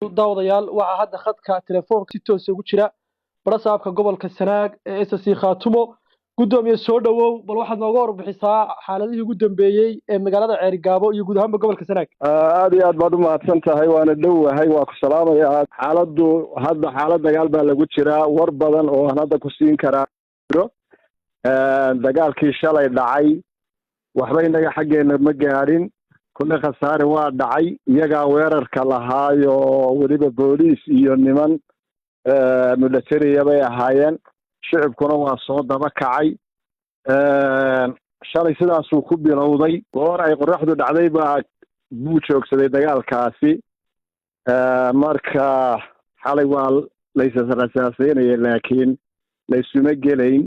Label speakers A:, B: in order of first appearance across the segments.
A: daawadayaal waxaa hadda khadka telefoonka si toos ugu jira barasaabka gobolka Sanaag ee SSC Khaatumo gudoomiye soo dhawow bal waxaad nooga warbixisaa xaaladihii ugu dambeeyay ee magaalada Ceerigaabo iyo guud ahaan gobolka Sanaag
B: aad iyo aad baad u mahadsan tahay waana dhowahay waa ku salaamayaa xaalad dagaal baa lagu jiraa war badan oo aan hadda ku siin karaa dagaalkii shalay dhacay waxba inaga xaggeena ma gaadhin كل خسارة وادعي يجا ويرر كلاهايو وريبة بوليس يونيمان مدتري يبي هاين شعب كنا وصوت دبكعي شالي سدا سوق بيروضي ورأي قرح دو دعدي با بوشوك سدي دجال كاسي ماركا حالي وال ليس أساسيين لكن ليسوا مجلين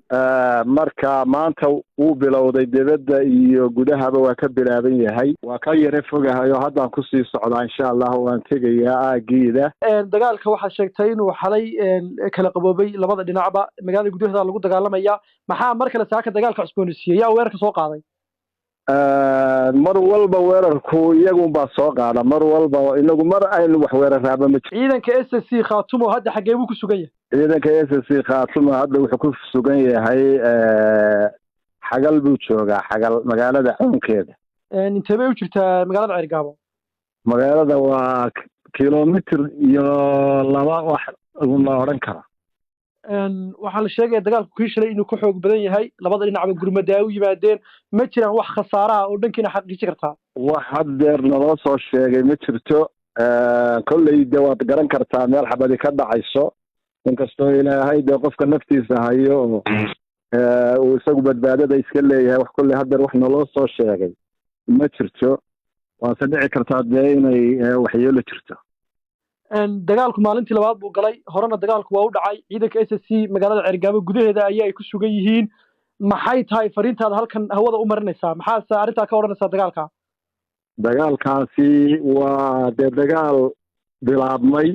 B: marka maanta uu bilowday dibadda iyo gudahaba waa ka bilaabay yahay waa ka yare fogahayo hadda ku sii socdaa insha Allah waan tagayaa aageeda
A: dagaalka waxa sheegtay inuu xalay kala qaboobay labada dhinacba magaalada gudaheeda lagu dagaalamaya maxaa mar kale saaka dagaalka cusboonaysiiyay yaa weerarka soo qaaday
B: mar walba weerarku iyagu baa soo qaada mar walba inagu mar aynu wax weeraraaba ma
A: ciidanka SSC Khaatumo hadda xagee uu ku sugan yahay
B: ciidanka SSC Khaatumo hadda wuxuu ku sugan yahay xagal buu joogaa xagal magaalada xoonkeeda
A: intee bay u jirtaa magaalada Ceerigaabo
B: magaalada waa kiiloomitir iyo laba wax uma oran kara
A: waxaa la sheegay dagaalku kii shalay inuu ku xoog badan yahay labada dhinacba gurmada ay u yimaadeen ma jiraan wax khasaare ah oo dhankiina xaqiijin kartaa
B: wax hadeer naloo soo sheegay ma jirto kolley de waad garan kartaa meel xabadi ka dhacayso inkastoo ilaahay de qofka naftiisa hayo uu isagu badbaadada iska leeyahay wax kolley hadeer wax naloo soo sheegay ma jirto waase dhici kartaa dee inay waxyeelo jirto
A: dagaalku maalintii labaad buu galay horena dagaalku waa u dhacay ciidanka SSC magaalada Ceerigaabo gudaheeda ay ku sugan yihiin maxay tahay fariintaada halkan hawada u marinaysaa maxaa arinta ka oranaysaa
B: dagaalkaasi waa dagaal bilaabmay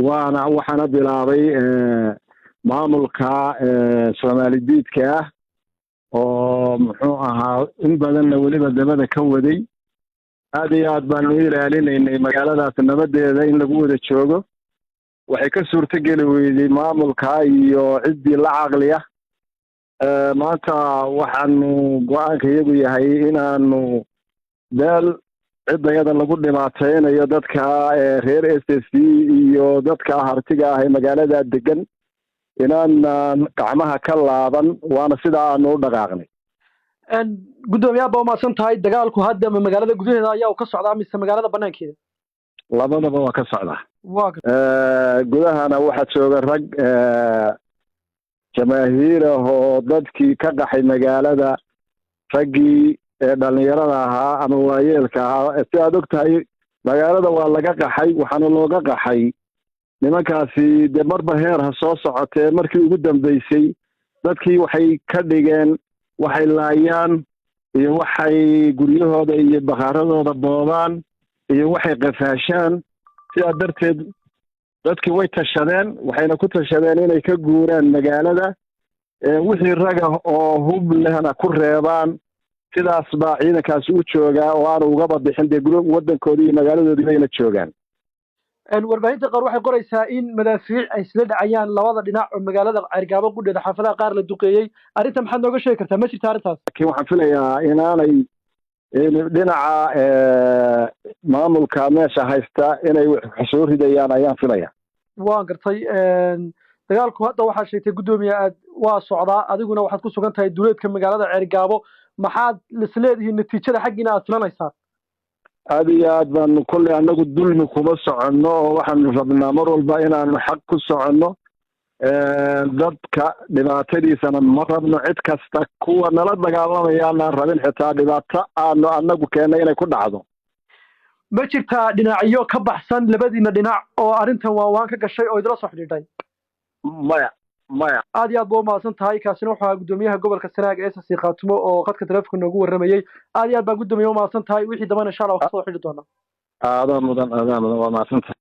B: waxaana bilaabay maamulka Soomaalidiidka ah oo muxuu ahaa in badanna waliba dabada ka waday aad iyo aad baan u ilaalinaynay magaaladaas nabadeeda in lagu wada joogo waxay ka suurtageli weyday maamulka iyo ciddii la caqliya maanta waxaanu go'aanka iyagu yahay inaanu beel ciddayada lagu dhibaateynayo dadka reer SSC iyo dadka hartiga ah ee magaalada degan inaan gacmaha ka laaban waana sidaa aanu u dhaqaaqnay
A: gudoomiyaha baa maasan tahay dagaalku hadda magaalada gudaheeda ayaa uu ka socdaa mise magaalada banaankeeda
B: labadaba waa ka socdaa gudahana waxa jooga rag jamaahiir oo dadkii ka qaxay magaalada raggii dhalinyarada ahaa ama waayeelka ahaa si aad ogtahay magaalada waa laga qaxay waxaana looga qaxay nimankaasi dee marba heer ha soo socotee markii ugu dambeysay dadkii waxay ka dhigeen waxay laayaan iyo waxay guryahooda iyo bakaaradooda boobaan iyo waxay qafaashaan sidaa darteed dadkii way tashadeen waxayna ku tashadeen inay ka guuraan magaalada wixii raga oo hub lehna ku reebaan sidaas baa ciidankaasi u joogaa oo aanu ugaba bixin dee waddankoodii iyo magaaladoodii bayna joogaan
A: warbaahinta qaar waxay qoraysaa in madaafiic ay isla dhacayaan labada dhinac oo magaalada Ceerigaabo gudheeda xaafadaha qaar la duqeeyay arrinta maxaad nooga sheegi kartaa ma jirtaa arrintaas
B: laakiin waxaan filayaa inaanay dhinaca maamulka meesha haysta inay soo ridayaan ayaan filayaa
A: waan gartay dagaalku hadda waxaa sheegtay gudoomiye aad waa socdaa adiguna waxaad ku sugan tahay duleedka magaalada Ceerigaabo maxaad isleedihiin natiijada xaggiina aad filanaysaa
B: aad iyo aad baanu kolley annagu dulmi kuma soconno oo waxaanu rabnaa mar walba inaanu xaq ku soconno dadka dhibaatadiisana ma rabno cid kasta kuwa nala dagaalamaya aanaan rabin xitaa dhibaato aanu annagu keennay inay ku dhacdo
A: ma jirtaa dhinacyo ka baxsan labadiina dhinac oo arrintan waan ka gashay oo idila soo xidhiidhay
B: maya
A: aad iyo aad baa u mahadsan tahay kaasina wuxuu ahaa gudoomiyaha gobolka Sanaag ee SSC Khaatumo oo khadka telefoonka noogu waramayay aad iyo aad baa gudoomiye u mahadsan tahay wixii dambana insha Allah wax soo xidhi doona
B: mudan waa mahadsan tahay